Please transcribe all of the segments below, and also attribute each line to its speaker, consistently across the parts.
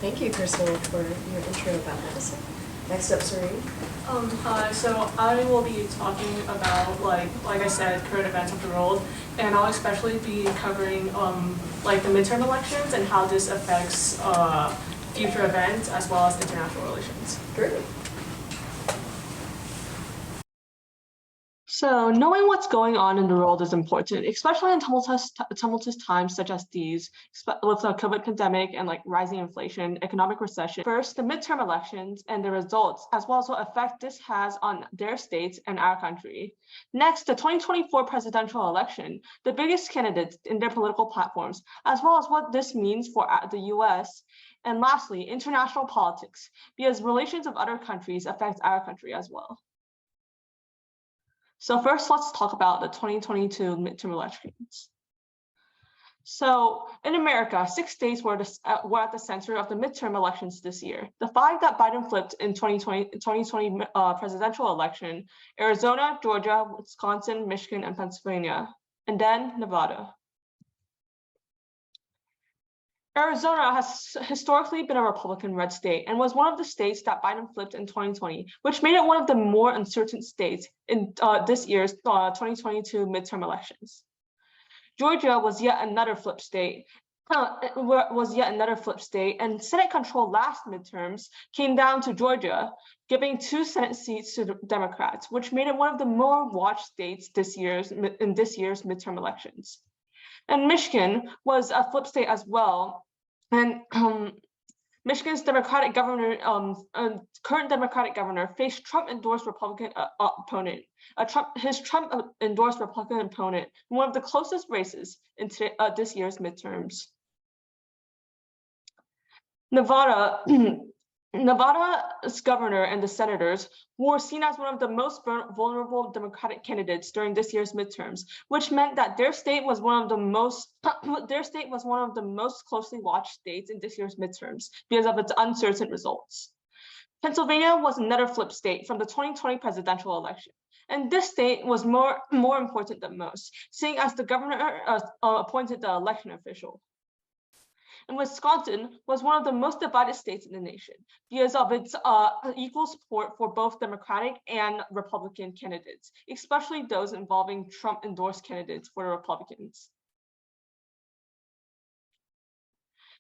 Speaker 1: Thank you, Kristen, for your intro about medicine. Next up, Serene.
Speaker 2: Hi, so I will be talking about, like I said, current events of the world, and I'll especially be covering like the midterm elections and how this affects future events as well as international relations.
Speaker 1: Great.
Speaker 2: So knowing what's going on in the world is important, especially in tumultuous times such as these, with the COVID pandemic and like rising inflation, economic recession. First, the midterm elections and the results, as well as what effect this has on their states and our country. Next, the 2024 presidential election, the biggest candidates in their political platforms, as well as what this means for the US. And lastly, international politics, because relations of other countries affect our country as well. So first, let's talk about the 2022 midterm elections. So in America, 6 states were at the center of the midterm elections this year. The 5 that Biden flipped in 2020 presidential election: Arizona, Georgia, Wisconsin, Michigan, and Pennsylvania, and then Nevada. Arizona has historically been a Republican red state and was one of the states that Biden flipped in 2020, which made it one of the more uncertain states in this year's 2022 midterm elections. Georgia was yet another flip state. And Senate control last midterms came down to Georgia, giving 2 Senate seats to the Democrats, which made it one of the more watched states in this year's midterm elections. And Michigan was a flip state as well. And Michigan's Democratic governor, current Democratic governor, faced Trump-endorsed Republican opponent. His Trump-endorsed Republican opponent in one of the closest races in this year's midterms. Nevada's governor and the senators were seen as one of the most vulnerable Democratic candidates during this year's midterms, which meant that their state was one of the most closely watched states in this year's midterms because of its uncertain results. Pennsylvania was another flip state from the 2020 presidential election, and this state was more important than most, seeing as the governor appointed the election official. And Wisconsin was one of the most divided states in the nation because of its equal support for both Democratic and Republican candidates, especially those involving Trump-endorsed candidates for the Republicans.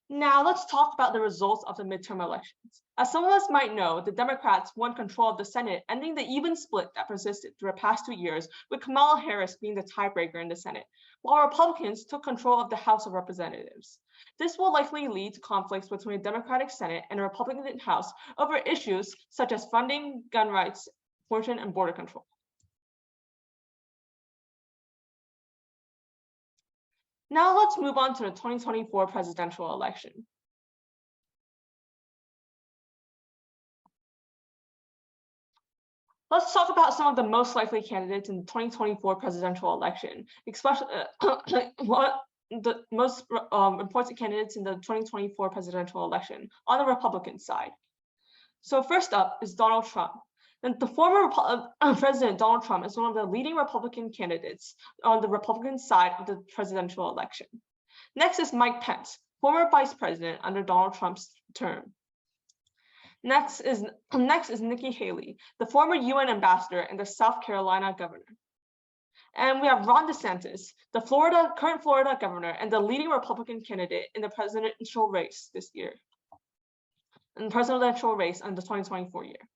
Speaker 2: Now let's talk about the results of the midterm elections. As some of us might know, the Democrats won control of the Senate, ending the even split that persisted through the past 2 years, with Kamala Harris being the tiebreaker in the Senate, while Republicans took control of the House of Representatives. This will likely lead to conflicts between a Democratic Senate and a Republican House over issues such as funding, gun rights, abortion, and border control. Now let's move on to the 2024 presidential election. Let's talk about some of the most likely candidates in the 2024 presidential election, especially what the most important candidates in the 2024 presidential election on the Republican side. So first up is Donald Trump. And the former President Donald Trump is one of the leading Republican candidates on the Republican side of the presidential election. Next is Mike Pence, former vice president under Donald Trump's term. Next is Nikki Haley, the former UN ambassador and the South Carolina governor. And we have Ron DeSantis, the current Florida governor and the leading Republican candidate in the presidential race this year, in the presidential race in the 2024 year.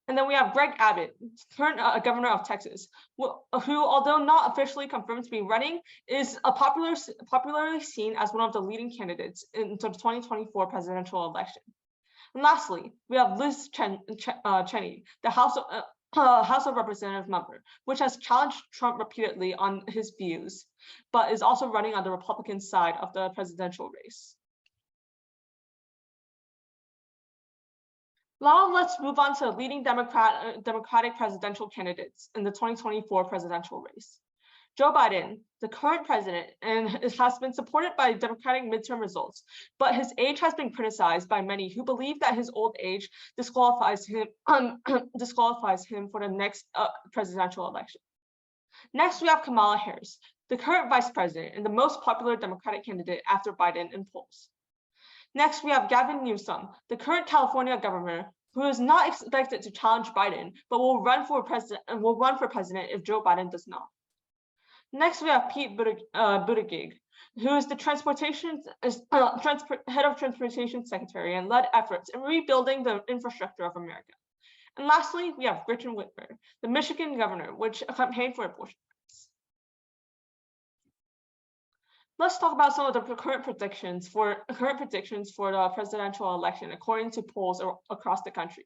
Speaker 2: And then we have Greg Abbott, current governor of Texas, who, although not officially confirmed to be running, is popularly seen as one of the leading candidates in the 2024 presidential election. And lastly, we have Liz Cheney, the House of Representatives member, which has challenged Trump repeatedly on his views, but is also running on the Republican side of the presidential race. Now let's move on to leading Democratic presidential candidates in the 2024 presidential race. Joe Biden, the current president, and has been supported by Democratic midterm results, but his age has been criticized by many who believe that his old age disqualifies him for the next presidential election. Next, we have Kamala Harris, the current vice president and the most popular Democratic candidate after Biden in polls. Next, we have Gavin Newsom, the current California governor, who is not expected to challenge Biden, but will run for president if Joe Biden does not. Next, we have Pete Buttigieg, who is the head of transportation secretary and led efforts in rebuilding the infrastructure of America. And lastly, we have Gretchen Whitmer, the Michigan governor, which campaigned for abortion rights. Let's talk about some of the current predictions for the presidential election according to polls across the country.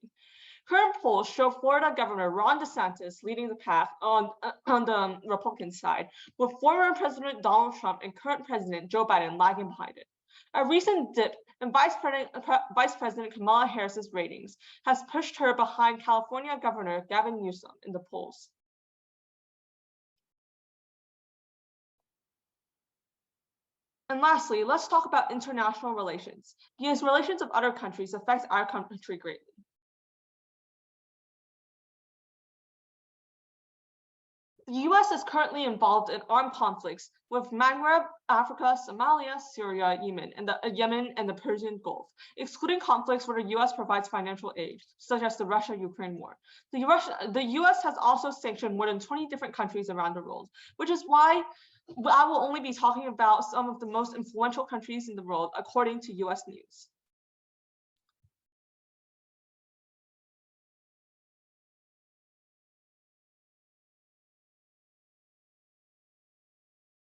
Speaker 2: Current polls show Florida Governor Ron DeSantis leading the path on the Republican side, with former President Donald Trump and current President Joe Biden lagging behind it. A recent dip in Vice President Kamala Harris's ratings has pushed her behind California Governor Gavin Newsom in the polls. And lastly, let's talk about international relations, because relations of other countries affect our country greatly. The US is currently involved in armed conflicts with Maghreb, Africa, Somalia, Syria, Yemen, and the Persian Gulf, excluding conflicts where the US provides financial aid, such as the Russia-Ukraine war. The US has also sanctioned more than 20 different countries around the world, which is why I will only be talking about some of the most influential countries in the world according to US News.